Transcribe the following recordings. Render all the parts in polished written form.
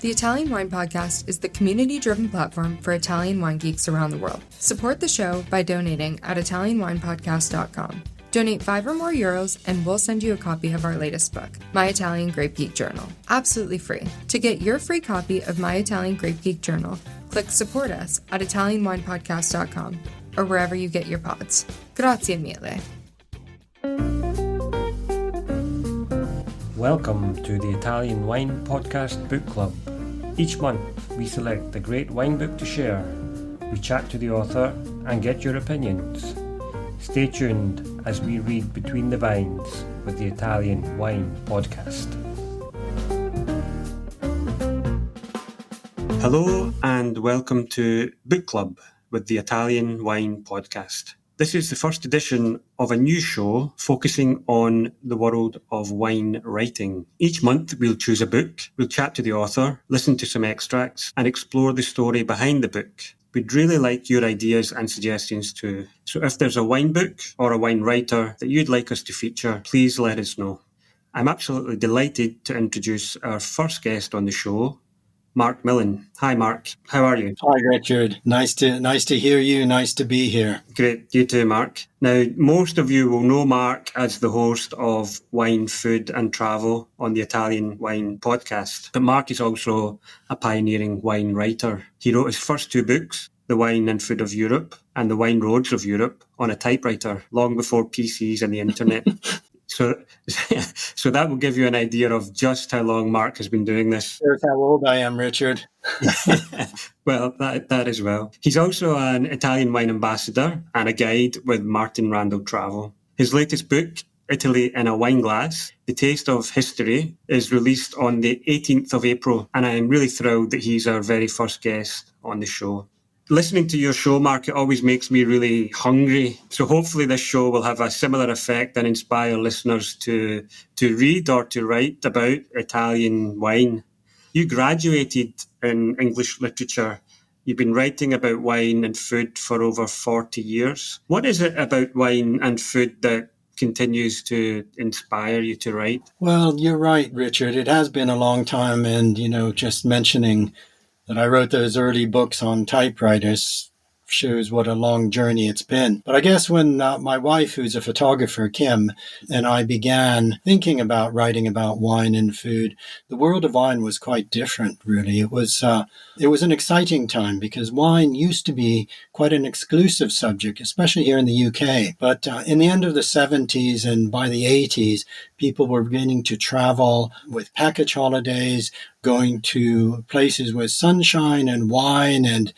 The Italian Wine Podcast is the community-driven platform for Italian wine geeks around the world. Support the show by donating at ItalianWinepodcast.com. Donate €5 or more and we'll send you a copy of our latest book, My Italian Grape Geek Journal, absolutely free. To get your free copy of My Italian Grape Geek Journal, click Support Us at ItalianWinepodcast.com or wherever you get your pods. Grazie mille. Welcome to the Italian Wine Podcast Book Club. Each month we select a great wine book to share. We chat to the author and get your opinions. Stay tuned as we read Between the Vines with the Italian Wine Podcast. Hello and welcome to Book Club with the Italian Wine Podcast. This is the first edition of a new show focusing on the world of wine writing. Each month we'll choose a book, we'll chat to the author, listen to some extracts and explore the story behind the book. We'd really like your ideas and suggestions too. So if there's a wine book or a wine writer that you'd like us to feature, please let us know. I'm absolutely delighted to introduce our first guest on the show, Marc Millon. Hi, Marc. How are you? Hi, Richard. Nice to hear you. Nice to be here. Great. You too, Marc. Now, most of you will know Marc as the host of Wine, Food and Travel on the Italian Wine Podcast. But Marc is also a pioneering wine writer. He wrote his first two books, The Wine and Food of Europe and The Wine Roads of Europe, on a typewriter, long before PCs and the internet. So that will give you an idea of just how long Marc has been doing this. Here's how old I am, Richard. Well, that as well. He's also an Italian wine ambassador and a guide with Martin Randall Travel. His latest book, Italy in a Wineglass, The Taste of History, is released on the 18th of April, and I am really thrilled that he's our very first guest on the show. Listening to your show, Marc, it always makes me really hungry. So hopefully this show will have a similar effect and inspire listeners to read or to write about Italian wine. You graduated in English literature. You've been writing about wine and food for over 40 years. What is it about wine and food that continues to inspire you to write? Well, you're right, Richard. It has been a long time. And, just mentioning that I wrote those early books on typewriters shows what a long journey it's been. But I guess when my wife, who's a photographer, Kim, and I began thinking about writing about wine and food, the world of wine was quite different, really. It was an exciting time because wine used to be quite an exclusive subject, especially here in the UK. But in the end of the 70s and by the 80s, people were beginning to travel with package holidays, going to places with sunshine and wine and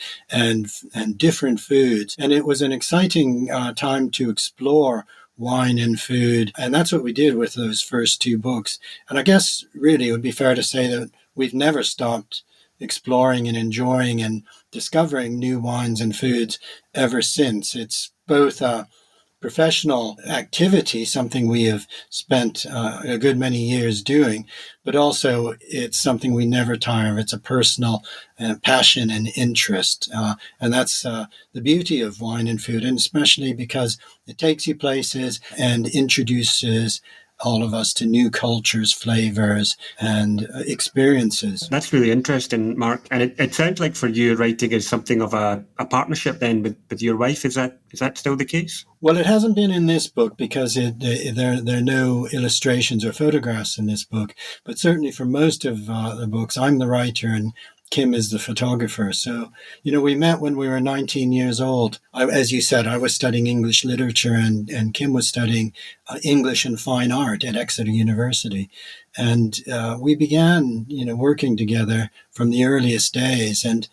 different foods. And it was an exciting time to explore wine and food. And that's what we did with those first two books. And I guess really it would be fair to say that we've never stopped exploring and enjoying and discovering new wines and foods ever since. It's both a professional activity, something we have spent a good many years doing, but also it's something we never tire of. It's a personal passion and interest. And that's the beauty of wine and food, and especially because it takes you places and introduces all of us to new cultures, flavors, and experiences. That's really interesting, Marc. And it sounds like for you, writing is something of a partnership then with your wife. Is that still the case? Well, it hasn't been in this book because there are no illustrations or photographs in this book. But certainly for most of the books, I'm the writer and Kim is the photographer. So, we met when we were 19 years old. As you said, I was studying English literature and Kim was studying English and fine art at Exeter University. And we began, working together from the earliest days. And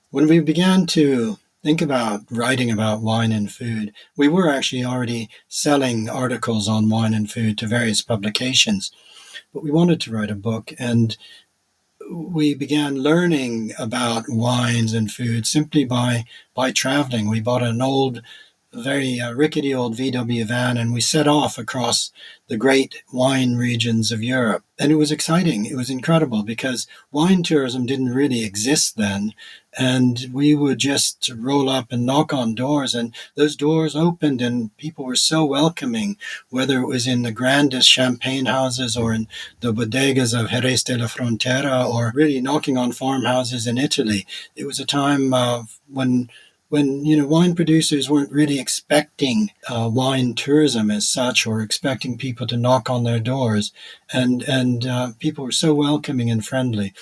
when we began to think about writing about wine and food, we were actually already selling articles on wine and food to various publications. But we wanted to write a book, and we began learning about wines and food simply by traveling. We bought an old a very rickety old VW van, and we set off across the great wine regions of Europe. And it was exciting. It was incredible because wine tourism didn't really exist then. And we would just roll up and knock on doors, and those doors opened, and people were so welcoming, whether it was in the grandest champagne houses or in the bodegas of Jerez de la Frontera, or really knocking on farmhouses in Italy. It was a time when wine producers weren't really expecting wine tourism as such, or expecting people to knock on their doors, and people were so welcoming and friendly.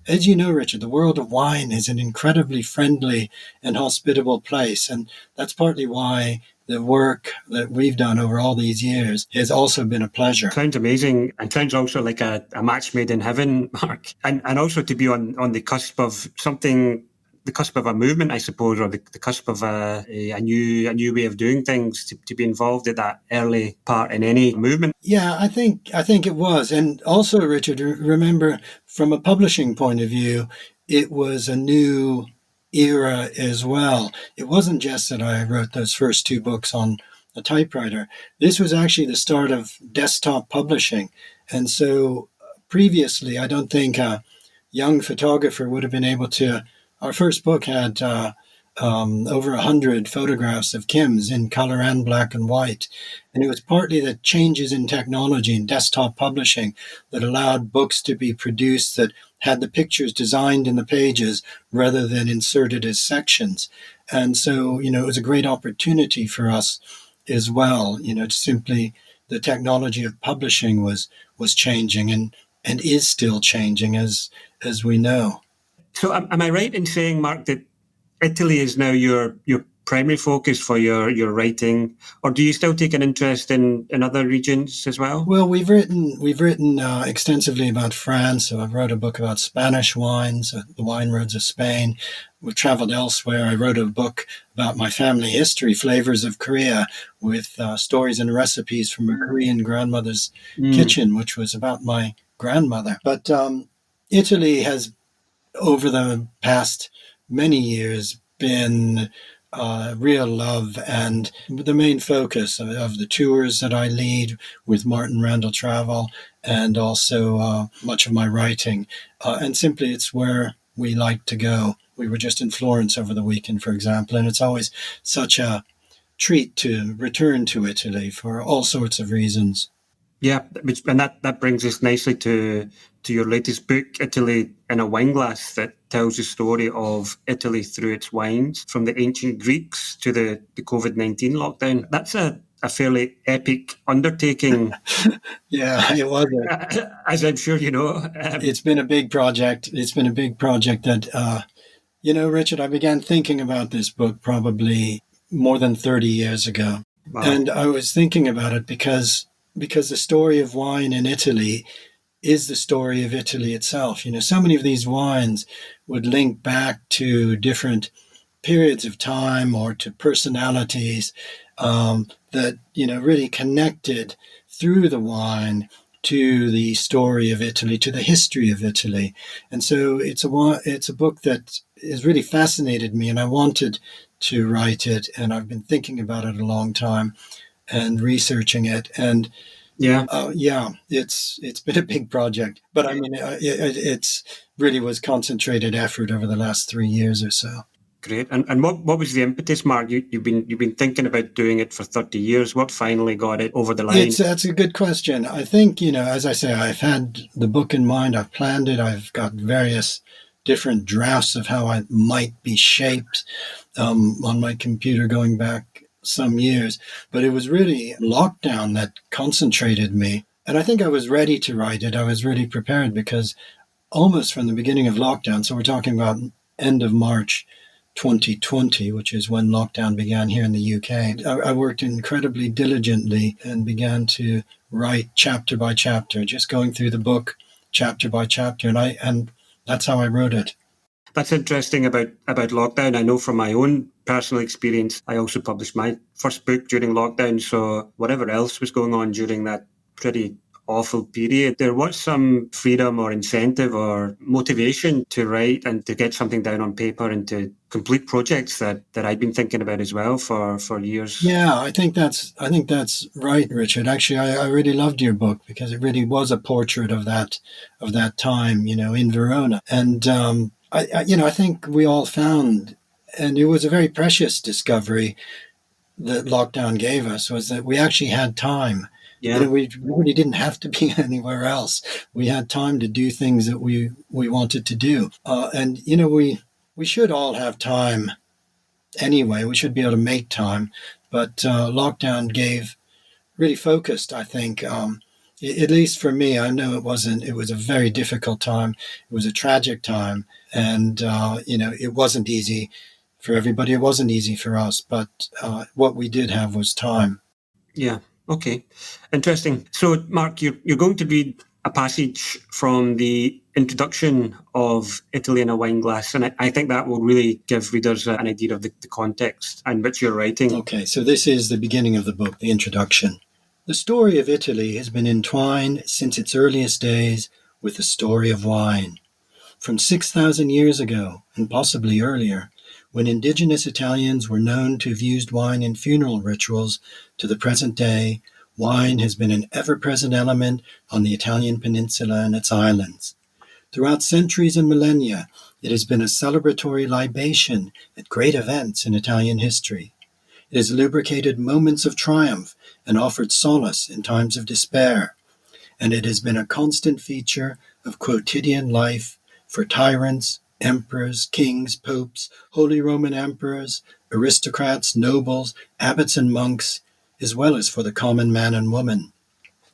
As you know, Richard, the world of wine is an incredibly friendly and hospitable place, and that's partly why the work that we've done over all these years has also been a pleasure. Sounds amazing, and sounds also like a match made in heaven, Mark. And also to be on the cusp of something, the cusp of a movement, I suppose, or the cusp of a new way of doing things, to be involved at that early part in any movement. Yeah, I think it was. And also, Richard, remember, from a publishing point of view, it was a new era as well. It wasn't just that I wrote those first two books on a typewriter. This was actually the start of desktop publishing. And so previously, I don't think a young photographer would have been able to. Our first book had over 100 photographs of Kim's in color and black and white. And it was partly the changes in technology and desktop publishing that allowed books to be produced that had the pictures designed in the pages rather than inserted as sections. And so, it was a great opportunity for us as well. Simply the technology of publishing was changing and is still changing, as we know. So am I right in saying, Mark, that Italy is now your primary focus for your writing, or do you still take an interest in other regions as well? Well, we've written extensively about France. So I've wrote a book about Spanish wines, the wine roads of Spain. We've traveled elsewhere. I wrote a book about my family history, Flavors of Korea, with stories and recipes from a Korean grandmother's kitchen, which was about my grandmother. But Italy has, over the past many years, been real love and the main focus of the tours that I lead with Martin Randall Travel, and also much of my writing. And simply, it's where we like to go. We were just in Florence over the weekend, for example, and it's always such a treat to return to Italy for all sorts of reasons. Yeah, and that brings us nicely to your latest book, Italy in a Wineglass, that tells the story of Italy through its wines, from the ancient Greeks to the COVID-19 lockdown. That's a fairly epic undertaking. Yeah, it was. As I'm sure you know. It's been a big project. It's been a big project that, Richard, I began thinking about this book probably more than 30 years ago. Wow. And I was thinking about it because the story of wine in Italy is the story of Italy itself. So many of these wines would link back to different periods of time or to personalities that, really connected through the wine to the story of Italy, to the history of Italy. And so it's a book that has really fascinated me, and I wanted to write it, and I've been thinking about it a long time and researching it. And it's been a big project, but I mean, it's really was concentrated effort over the last 3 years or so. Great. And what was the impetus, Mark? You've been thinking about doing it for 30 years. What finally got it over the line? That's a good question. I think, as I say, I've had the book in mind. I've planned it. I've got various different drafts of how it might be shaped on my computer going back some years. But it was really lockdown that concentrated me. And I think I was ready to write it. I was really prepared because almost from the beginning of lockdown, so we're talking about end of March 2020, which is when lockdown began here in the UK, I worked incredibly diligently and began to write chapter by chapter, just going through the book chapter by chapter. And that's how I wrote it. That's interesting about lockdown. I know from my own personal experience, I also published my first book during lockdown. So whatever else was going on during that pretty awful period, there was some freedom or incentive or motivation to write and to get something down on paper and to complete projects that I'd been thinking about as well for years. Yeah, I think that's right, Richard. Actually, I really loved your book because it really was a portrait of that time, in Verona. And I think we all found, and it was a very precious discovery that lockdown gave us, was that we actually had time. Yeah. We really didn't have to be anywhere else. We had time to do things that we wanted to do. And we should all have time anyway. We should be able to make time. But lockdown really focused, I think, at least for me. I know it was a very difficult time. It was a tragic time. And, it wasn't easy for everybody. It wasn't easy for us. But what we did have was time. Yeah. Okay. Interesting. So, Mark, you're going to read a passage from the introduction of Italy in a Wineglass, and I think that will really give readers an idea of the context in which you're writing. Okay, so this is the beginning of the book, the introduction. The story of Italy has been entwined since its earliest days with the story of wine. From 6,000 years ago, and possibly earlier, when indigenous Italians were known to have used wine in funeral rituals, to the present day, wine has been an ever-present element on the Italian peninsula and its islands. Throughout centuries and millennia, it has been a celebratory libation at great events in Italian history. It has lubricated moments of triumph and offered solace in times of despair. And it has been a constant feature of quotidian life for tyrants, emperors, kings, popes, Holy Roman emperors, aristocrats, nobles, abbots and monks, as well as for the common man and woman.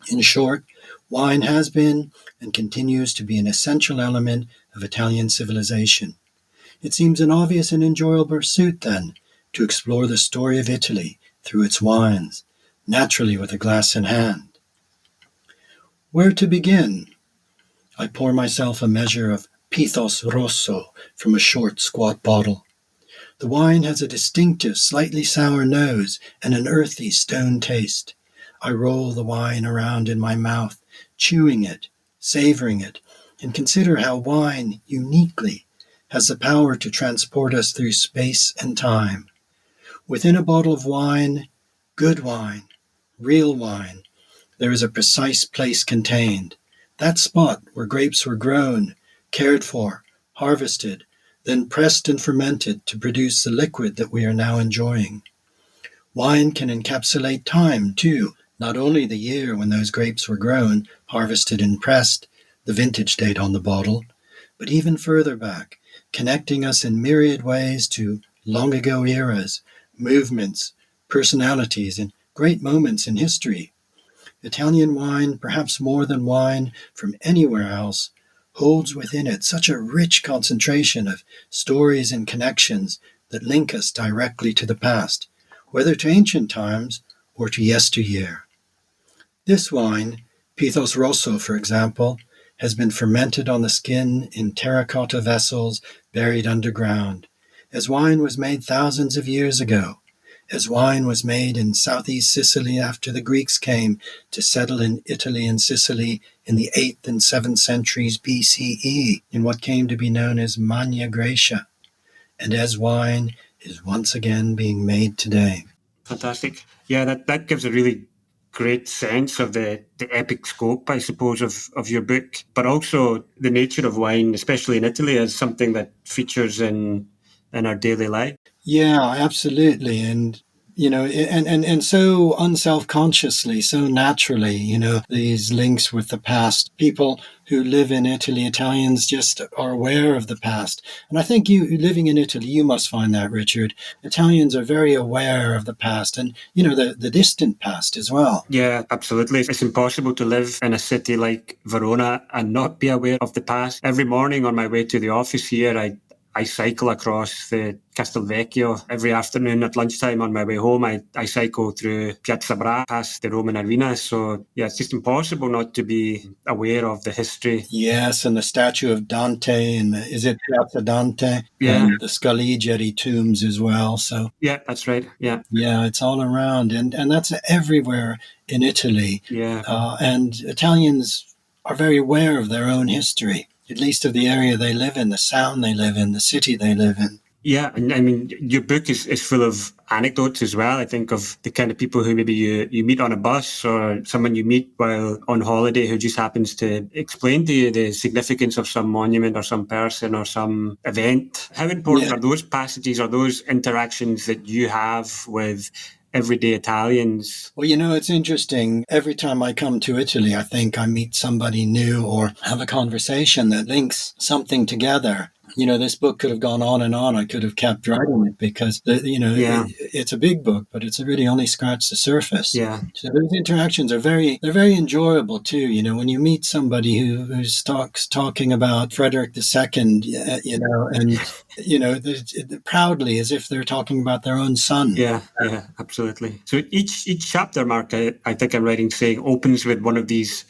In short, wine has been and continues to be an essential element of Italian civilization. It seems an obvious and enjoyable pursuit, then, to explore the story of Italy through its wines, naturally with a glass in hand. Where to begin? I pour myself a measure of Pithos Rosso from a short, squat bottle. The wine has a distinctive, slightly sour nose and an earthy stone taste. I roll the wine around in my mouth, chewing it, savoring it, and consider how wine, uniquely, has the power to transport us through space and time. Within a bottle of wine, good wine, real wine, there is a precise place contained, that spot where grapes were grown, cared for, harvested, then pressed and fermented to produce the liquid that we are now enjoying. Wine can encapsulate time, too, not only the year when those grapes were grown, harvested and pressed, the vintage date on the bottle, but even further back, connecting us in myriad ways to long ago eras, movements, personalities, and great moments in history. Italian wine, perhaps more than wine from anywhere else, holds within it such a rich concentration of stories and connections that link us directly to the past, whether to ancient times or to yesteryear. This wine, Pithos Rosso, for example, has been fermented on the skin in terracotta vessels buried underground, as wine was made thousands of years ago, as wine was made in southeast Sicily after the Greeks came to settle in Italy and Sicily in the 8th and 7th centuries BCE in what came to be known as Magna Graecia, and as wine is once again being made today. Fantastic. Yeah, that gives a really great sense of the epic scope, I suppose, of your book, but also the nature of wine, especially in Italy, as something that features in our daily life. Yeah, absolutely. And, and so unselfconsciously, so naturally, these links with the past. People who live in Italy, Italians, just are aware of the past. And I think you living in Italy, you must find that, Richard. Italians are very aware of the past and, the distant past as well. Yeah, absolutely. It's impossible to live in a city like Verona and not be aware of the past. Every morning on my way to the office here, I I cycle across the Castelvecchio every afternoon at lunchtime on my way home. I cycle through Piazza Bra past the Roman arena. So, yeah, it's just impossible not to be aware of the history. Yes, and the statue of Dante, and is it Piazza Dante? Yeah. And the Scaligeri tombs as well. So, yeah, that's right. Yeah. Yeah, it's all around. And that's everywhere in Italy. Yeah. And Italians are very aware of their own history, at least of the area they live in, the sound they live in, the city they live in. Yeah, and I mean, your book is full of anecdotes as well. I think of the kind of people who maybe you meet on a bus or someone you meet while on holiday who just happens to explain to you the significance of some monument or some person or some event. How important are those passages or those interactions that you have with everyday Italians? Well, it's interesting. Every time I come to Italy, I think I meet somebody new or have a conversation that links something together. This book could have gone on and on. I could have kept writing it because, it's a big book, but it's really only scratched the surface. Yeah. So those interactions are very enjoyable too. When you meet somebody who's talking about Frederick II, and, proudly as if they're talking about their own son. Yeah, absolutely. So each chapter, Mark, I think I'm writing saying opens with one of these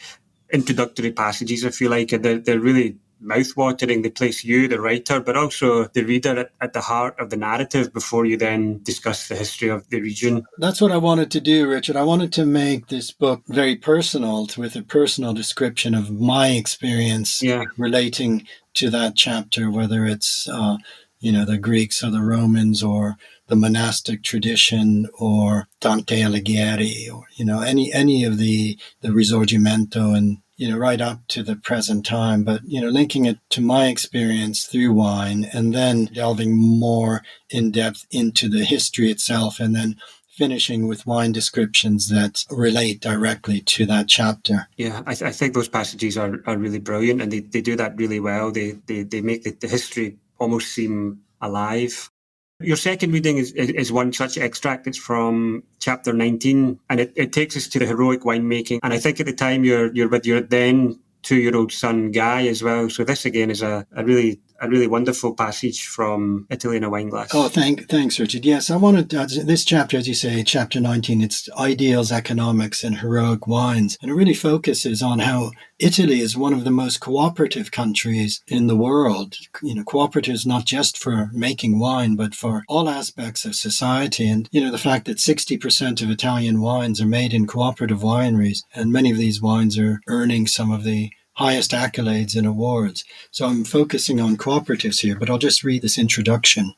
introductory passages, if you like, and they're really mouth-watering. They place you, the writer, but also the reader at the heart of the narrative before you then discuss the history of the region. That's what I wanted to do, Richard. I wanted to make this book very personal, with a personal description of my experience relating to that chapter, whether it's the Greeks or the Romans or the monastic tradition or Dante Alighieri or any of the Risorgimento and right up to the present time, but linking it to my experience through wine and then delving more in depth into the history itself and then finishing with wine descriptions that relate directly to that chapter. Yeah, I think those passages are really brilliant, and they do that really well. They make the history almost seem alive. Your second reading is one such extract. It's from chapter 19, and it takes us to the heroic winemaking. And I think at the time you're with your then 2-year-old son Guy as well. So this again is a really wonderful passage from Italy in a Wineglass. Oh, thanks, Richard. Yes, I wanted this chapter, as you say, chapter 19. It's ideals, economics, and heroic wines, and it really focuses on how Italy is one of the most cooperative countries in the world. Cooperatives not just for making wine, but for all aspects of society. And the fact that 60% of Italian wines are made in cooperative wineries, and many of these wines are earning some of the highest accolades and awards. So I'm focusing on cooperatives here, but I'll just read this introduction.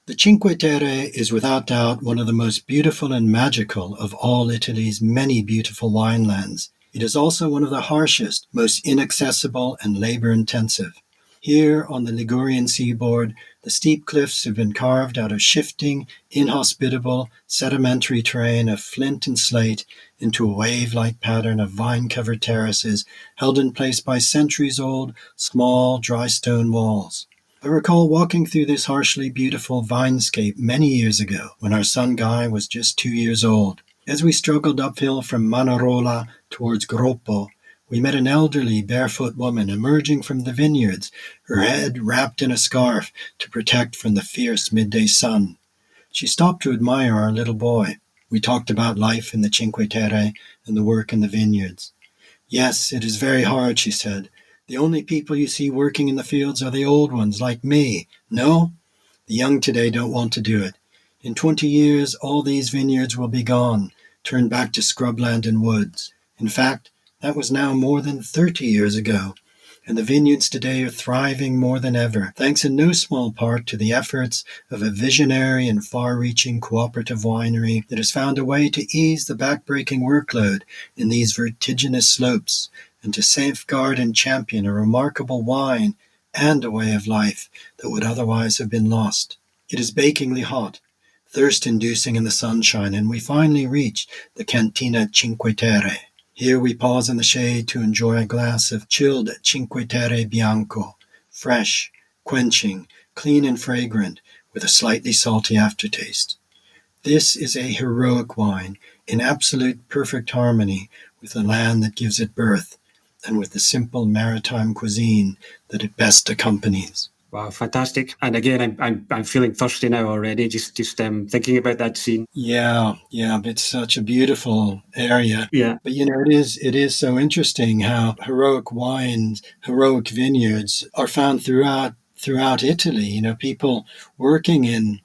The Cinque Terre is without doubt one of the most beautiful and magical of all Italy's many beautiful winelands. It is also one of the harshest, most inaccessible and labor-intensive. Here on the Ligurian seaboard, the steep cliffs have been carved out of shifting, inhospitable, sedimentary terrain of flint and slate into a wave-like pattern of vine-covered terraces held in place by centuries-old, small, dry stone walls. I recall walking through this harshly beautiful vinescape many years ago when our son Guy was just 2 years old. As we struggled uphill from Manarola towards Groppo, we met an elderly, barefoot woman emerging from the vineyards, her head wrapped in a scarf to protect from the fierce midday sun. She stopped to admire our little boy. We talked about life in the Cinque Terre and the work in the vineyards. Yes, it is very hard, she said. The only people you see working in the fields are the old ones, like me. No? The young today don't want to do it. In 20 years, all these vineyards will be gone, turned back to scrubland and woods. In fact, that was now more than 30 years ago, and the vineyards today are thriving more than ever, thanks in no small part to the efforts of a visionary and far-reaching cooperative winery that has found a way to ease the back-breaking workload in these vertiginous slopes and to safeguard and champion a remarkable wine and a way of life that would otherwise have been lost. It is bakingly hot, thirst-inducing in the sunshine, and we finally reach the Cantina Cinque Terre. Here we pause in the shade to enjoy a glass of chilled Cinque Terre Bianco, fresh, quenching, clean and fragrant, with a slightly salty aftertaste. This is a heroic wine, in absolute perfect harmony with the land that gives it birth, and with the simple maritime cuisine that it best accompanies. Wow, fantastic! And again, I'm feeling thirsty now already. Just thinking about that scene. Yeah, yeah, it's such a beautiful area. Yeah, But it is so interesting how heroic wines, heroic vineyards are found throughout Italy. People working in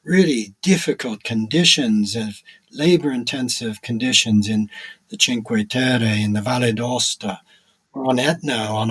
really difficult conditions of labor-intensive conditions in the Cinque Terre, in the Valle d'Aosta, on Etna, on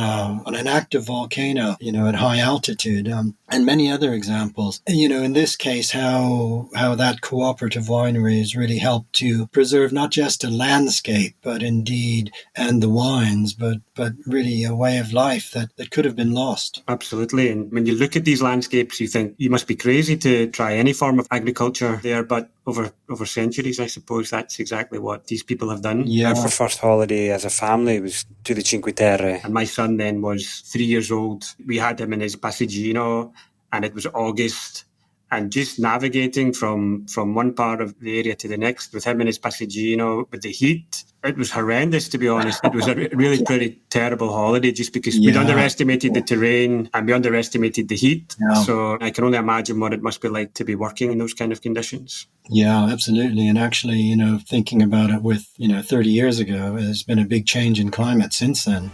an active volcano, at high altitude, and many other examples. In this case, how that cooperative winery has really helped to preserve not just a landscape, but indeed, and the wines, but really a way of life that could have been lost. absolutely. And when you look at these landscapes, you think you must be crazy to try any form of agriculture there. But over centuries, I suppose that's exactly what these people have done. Yeah. Our first holiday as a family was to the Cinque Terre, and my son then was 3 years old. We had him in his Passeggino, and it was August. And just navigating from one part of the area to the next with him in his Passeggino, with the heat, it was horrendous, to be honest. It was a really pretty terrible holiday just because we'd underestimated the terrain and we underestimated the heat. Yeah. So I can only imagine what it must be like to be working in those kind of conditions. Yeah, absolutely. And actually, thinking about it with, 30 years ago, there's been a big change in climate since then.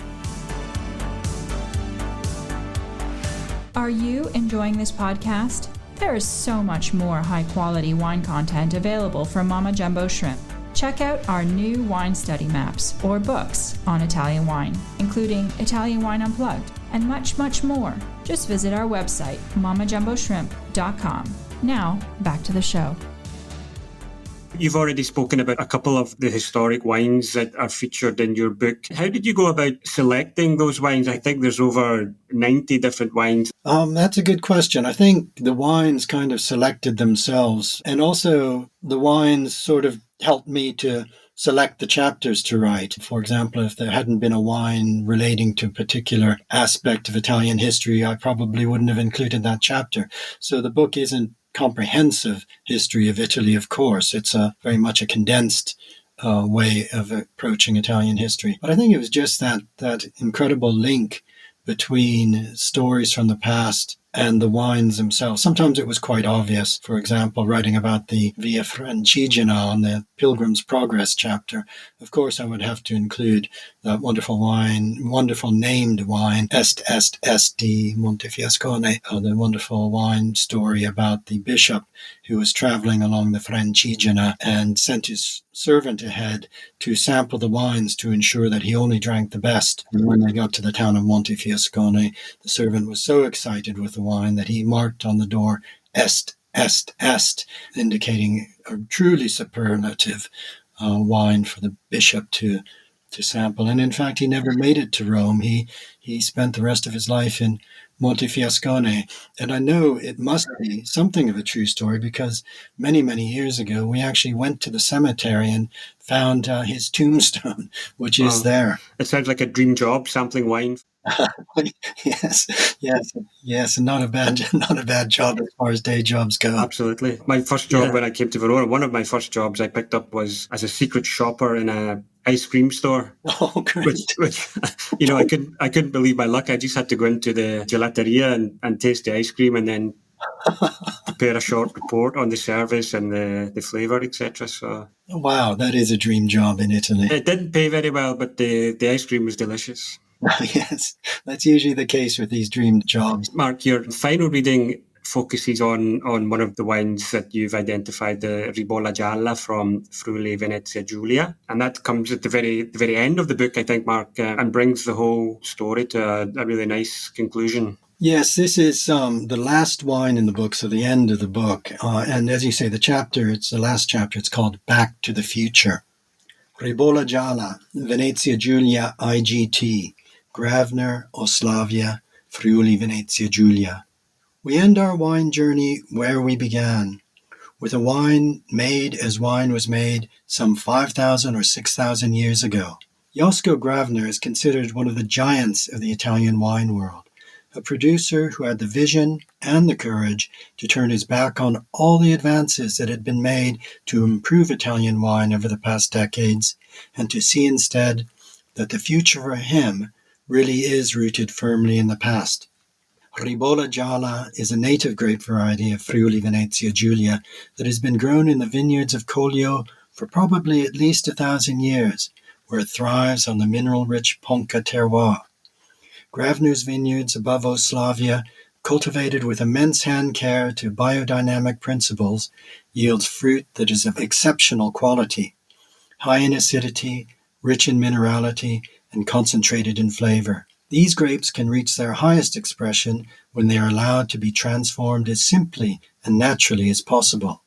Are you enjoying this podcast? There is so much more high-quality wine content available from Mama Jumbo Shrimp. Check out our new wine study maps or books on Italian wine, including Italian Wine Unplugged, and much, much more. Just visit our website, mamajumboshrimp.com. Now, back to the show. You've already spoken about a couple of the historic wines that are featured in your book. How did you go about selecting those wines? I think there's over 90 different wines. That's a good question. I think the wines kind of selected themselves, and also the wines sort of helped me to select the chapters to write. For example, if there hadn't been a wine relating to a particular aspect of Italian history, I probably wouldn't have included that chapter. So the book isn't comprehensive history of Italy, of course. It's very much a condensed way of approaching Italian history. But I think it was just that incredible link between stories from the past and the wines themselves. Sometimes it was quite obvious. For example, writing about the Via Francigena on the Pilgrim's Progress chapter, of course I would have to include that wonderful named wine, Est di Montefiascone, the wonderful wine story about the bishop who was traveling along the Francigena and sent his servant ahead to sample the wines to ensure that he only drank the best. And when they got to the town of Montefiascone, the servant was so excited with the wine that he marked on the door, Est, indicating a truly superlative wine for the bishop to sample. And in fact, he never made it to Rome. He spent the rest of his life in Montefiascone. And I know it must be something of a true story because many, many years ago, we actually went to the cemetery and found his tombstone, which is there. It sounds like a dream job, sampling wine. Yes, and not a bad job as far as day jobs go. Absolutely. My first job when I came to Verona, one of my first jobs I picked up was as a secret shopper in a ice cream store. Oh, great! Which I couldn't believe my luck. I just had to go into the gelateria and taste the ice cream, and then prepare a short report on the service and the flavour, etc. So, wow, that is a dream job in Italy. It didn't pay very well, but the ice cream was delicious. Yes, that's usually the case with these dream jobs. Marc, your final reading focuses on one of the wines that you've identified, the Ribolla Gialla from Friuli Venezia Giulia. And that comes at the very end of the book, I think, Marc, and brings the whole story to a really nice conclusion. Yes, this is the last wine in the book, so the end of the book. And as you say, it's the last chapter. It's called Back to the Future. Ribolla Gialla, Venezia Giulia IGT, Gravner, Oslavia, Friuli Venezia Giulia. We end our wine journey where we began, with a wine made as wine was made some 5,000 or 6,000 years ago. Josko Gravner is considered one of the giants of the Italian wine world, a producer who had the vision and the courage to turn his back on all the advances that had been made to improve Italian wine over the past decades, and to see instead that the future for him really is rooted firmly in the past. Ribolla Gialla is a native grape variety of Friuli Venezia Giulia that has been grown in the vineyards of Collio for probably at least 1,000 years, where it thrives on the mineral-rich Ponca terroir. Grafner's vineyards above Oslavia, cultivated with immense hand care to biodynamic principles, yields fruit that is of exceptional quality, high in acidity, rich in minerality, and concentrated in flavor. These grapes can reach their highest expression when they are allowed to be transformed as simply and naturally as possible.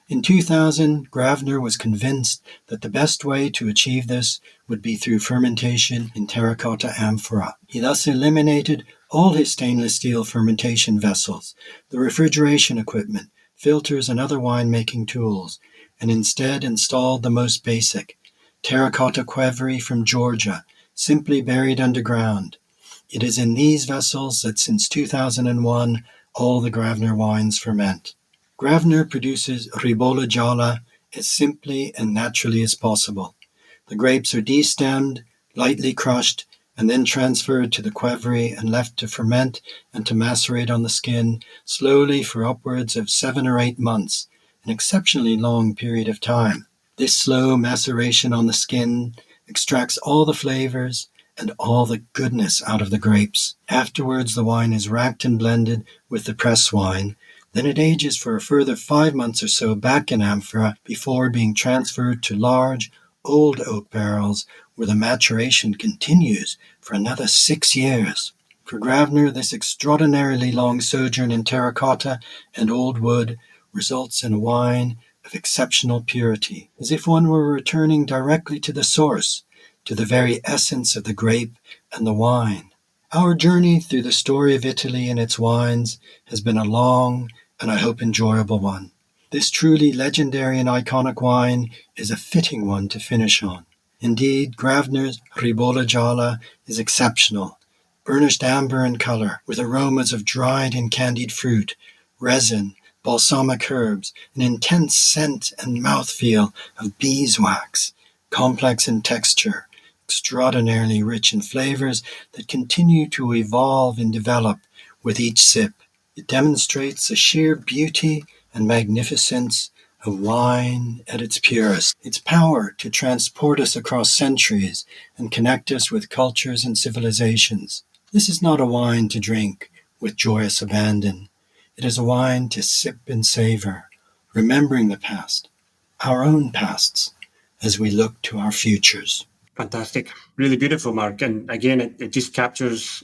In 2000, Grafner was convinced that the best way to achieve this would be through fermentation in terracotta amphora. He thus eliminated all his stainless steel fermentation vessels, the refrigeration equipment, filters, and other winemaking tools, and instead installed the most basic, terracotta qvevri from Georgia, simply buried underground. It is in these vessels that since 2001 all the Grafner wines ferment. Grafner produces Ribolla Gialla as simply and naturally as possible. The grapes are destemmed, lightly crushed, and then transferred to the qvevri and left to ferment and to macerate on the skin slowly for upwards of 7 or 8 months, an exceptionally long period of time. This slow maceration on the skin extracts all the flavors and all the goodness out of the grapes. Afterwards, the wine is racked and blended with the press wine. Then it ages for a further 5 months or so back in amphora before being transferred to large, old oak barrels where the maturation continues for another 6 years. For Grafner, this extraordinarily long sojourn in terracotta and old wood results in a wine of exceptional purity, as if one were returning directly to the source, to the very essence of the grape and the wine. Our journey through the story of Italy and its wines has been a long and I hope enjoyable one. This truly legendary and iconic wine is a fitting one to finish on. Indeed, Grafner's Ribolla Gialla is exceptional, burnished amber in color, with aromas of dried and candied fruit, resin, balsamic herbs, an intense scent and mouthfeel of beeswax, complex in texture, extraordinarily rich in flavors that continue to evolve and develop with each sip. It demonstrates the sheer beauty and magnificence of wine at its purest, its power to transport us across centuries and connect us with cultures and civilizations. This is not a wine to drink with joyous abandon. It is a wine to sip and savor, remembering the past, our own pasts, as we look to our futures. Fantastic. Really beautiful, Marc. And again, it just captures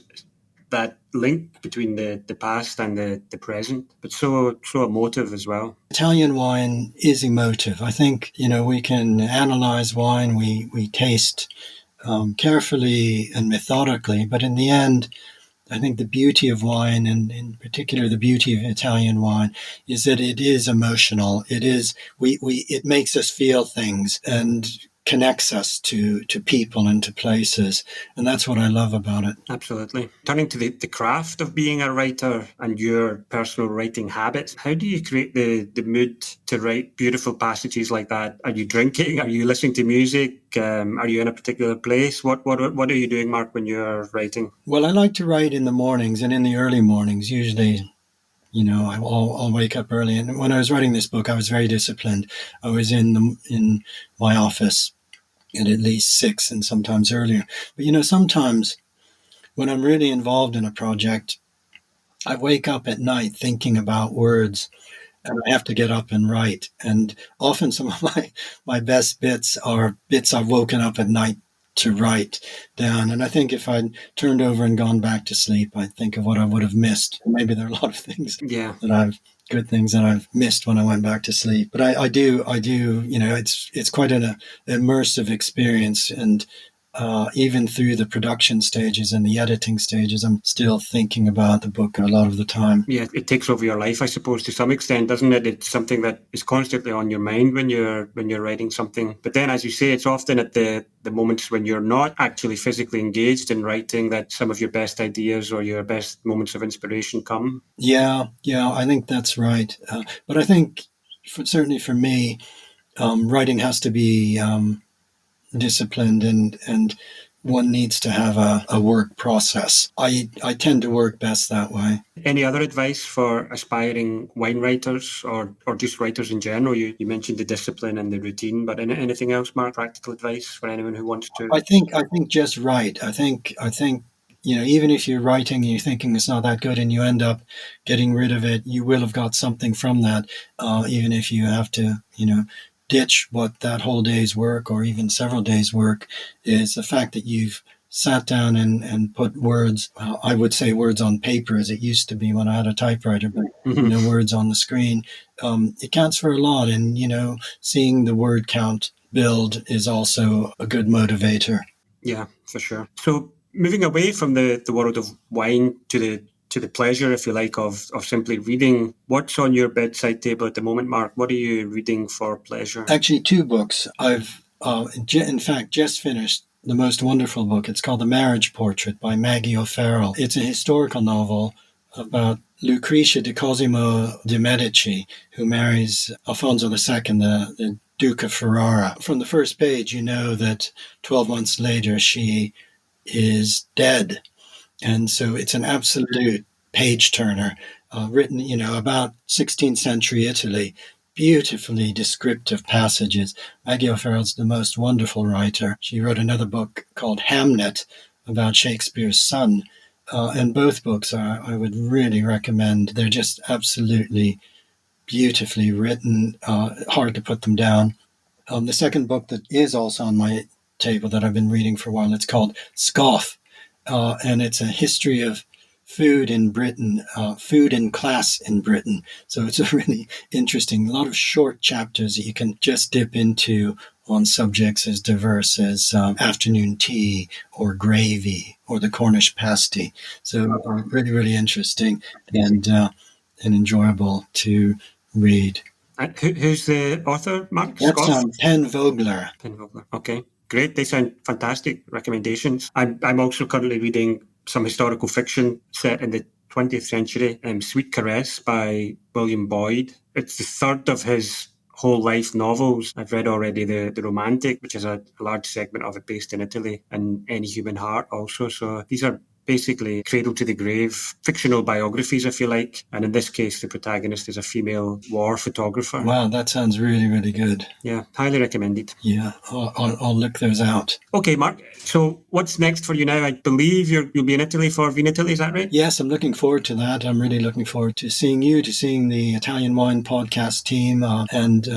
that link between the past and the present, but so emotive as well. Italian wine is emotive. I think, we can analyze wine, we taste carefully and methodically, but in the end, I think the beauty of wine, and in particular the beauty of Italian wine, is that it is emotional. It is it makes us feel things and connects us to people and to places, and that's what I love about it. Absolutely. Turning to the craft of being a writer and your personal writing habits, how do you create the mood to write beautiful passages like that? Are you drinking? Are you listening to music? Are you in a particular place? What are you doing, Marc, when you're writing? Well, I like to write in the mornings and in the early mornings. Usually, I'll wake up early. And when I was writing this book, I was very disciplined. I was in my office at least 6 and sometimes earlier. But, sometimes when I'm really involved in a project, I wake up at night thinking about words and I have to get up and write. And often some of my best bits are bits I've woken up at night to write down. And I think if I'd turned over and gone back to sleep, I'd think of what I would have missed. Maybe there are a lot of things good things that I've missed when I went back to sleep. But I do, it's quite an immersive experience. And even through the production stages and the editing stages, I'm still thinking about the book a lot of the time. Yeah, it takes over your life, I suppose, to some extent, doesn't it? It's something that is constantly on your mind when you're writing something. But then, as you say, it's often at the moments when you're not actually physically engaged in writing that some of your best ideas or your best moments of inspiration come. Yeah, I think that's right. But I think, certainly for me, writing has to be disciplined and one needs to have a work process. I tend to work best that way. Any other advice for aspiring wine writers or just writers in general? You mentioned the discipline and the routine, but anything else, Mark? Practical advice for anyone who wants to? I think just write. I think even if you're writing and you're thinking it's not that good and you end up getting rid of it, you will have got something from that, even if you have to, ditch what that whole day's work or even several days' work is. The fact that you've sat down and put words, I would say words on paper as it used to be when I had a typewriter, but words on the screen, it counts for a lot. And, seeing the word count build is also a good motivator. Yeah, for sure. So moving away from the world of wine to the pleasure, if you like, of simply reading, what's on your bedside table at the moment, Mark? What are you reading for pleasure? Actually, 2 books. I've, in fact, just finished the most wonderful book. It's called The Marriage Portrait by Maggie O'Farrell. It's a historical novel about Lucretia di Cosimo de' Medici, who marries Alfonso II, the Duke of Ferrara. From the first page, you know that 12 months later she is dead. And so it's an absolute page-turner, written, about 16th century Italy, beautifully descriptive passages. Maggie O'Farrell's the most wonderful writer. She wrote another book called Hamnet about Shakespeare's son. And both books I would really recommend. They're just absolutely beautifully written, hard to put them down. The second book that is also on my table that I've been reading for a while, it's called Scoff. And it's a history of food in Britain, food and class in Britain. So it's a really interesting, a lot of short chapters that you can just dip into on subjects as diverse as afternoon tea or gravy or the Cornish pasty. So really, really interesting and enjoyable to read. Who's the author, Mark? That's Penn Vogler. Penn Vogler, okay. Great. They sound fantastic recommendations. I'm also currently reading some historical fiction set in the 20th century, Sweet Caress by William Boyd. It's the third of his whole life novels. I've read already the Romantic, which is a large segment of it based in Italy, and Any Human Heart also. So these are basically cradle to the grave fictional biographies, if you like. And in this case, the protagonist is a female war photographer. Wow, that sounds really, really good. Yeah, highly recommended. Yeah, I'll look those out. Okay, Mark. So what's next for you now? I believe you'll be in Italy for Vinitaly, is that right? Yes, I'm looking forward to that. I'm really looking forward to seeing you, to seeing the Italian Wine Podcast team, and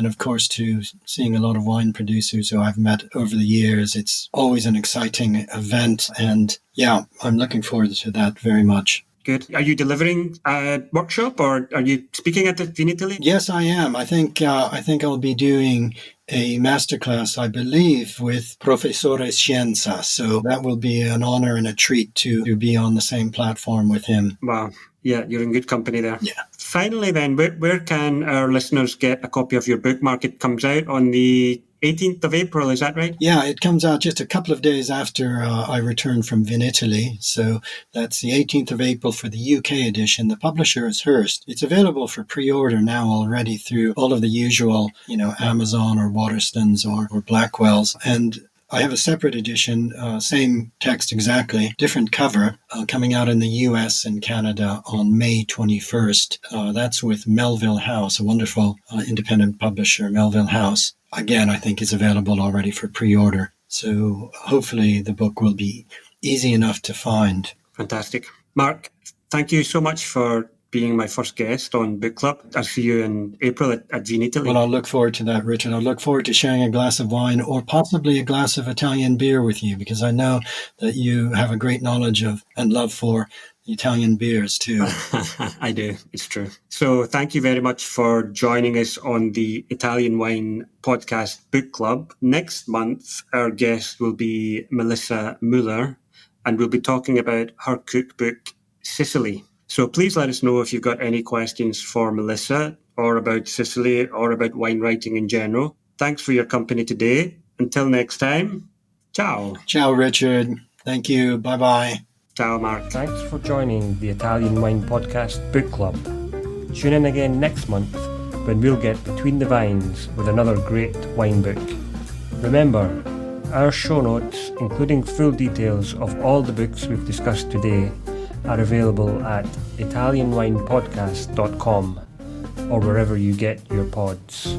of course to seeing a lot of wine producers who I've met over the years. It's always an exciting event, and yeah, I'm looking forward to that very much. Good. Are you delivering a workshop or are you speaking at the Vinitaly? Yes, I am. I think I'll be doing a masterclass, I believe, with Professore Scienza. So that will be an honor and a treat to be on the same platform with him. Wow. Yeah, you're in good company there. Yeah. Finally then, where can our listeners get a copy of your book, Mark? It comes out on the 18th of April, is that right? Yeah, it comes out just a couple of days after I return from Vinitaly. So that's the 18th of April for the UK edition. The publisher is Hearst. It's available for pre-order now already through all of the usual, Amazon or Waterstones or Blackwells. And I have a separate edition, same text exactly, different cover, coming out in the US and Canada on May 21st. That's with Melville House, a wonderful independent publisher, Melville House. Again, I think it's available already for pre-order. So hopefully the book will be easy enough to find. Fantastic. Mark, thank you so much for being my first guest on Book Club. I'll see you in April at Vinitaly. Well, I'll look forward to that, Richard. I'll look forward to sharing a glass of wine or possibly a glass of Italian beer with you, because I know that you have a great knowledge of and love for Italian beers too. I do. It's true. So thank you very much for joining us on the Italian Wine Podcast Book Club. Next month, our guest will be Melissa Muller, and we'll be talking about her cookbook, Sicily. So please let us know if you've got any questions for Melissa or about Sicily or about wine writing in general. Thanks for your company today. Until next time, ciao. Ciao, Richard. Thank you. Bye-bye. Ciao, Mark. Thanks for joining the Italian Wine Podcast Book Club. Tune in again next month when we'll get between the vines with another great wine book. Remember, Our show notes, including full details of all the books we've discussed today, are available at italianwinepodcast.com or wherever you get your pods.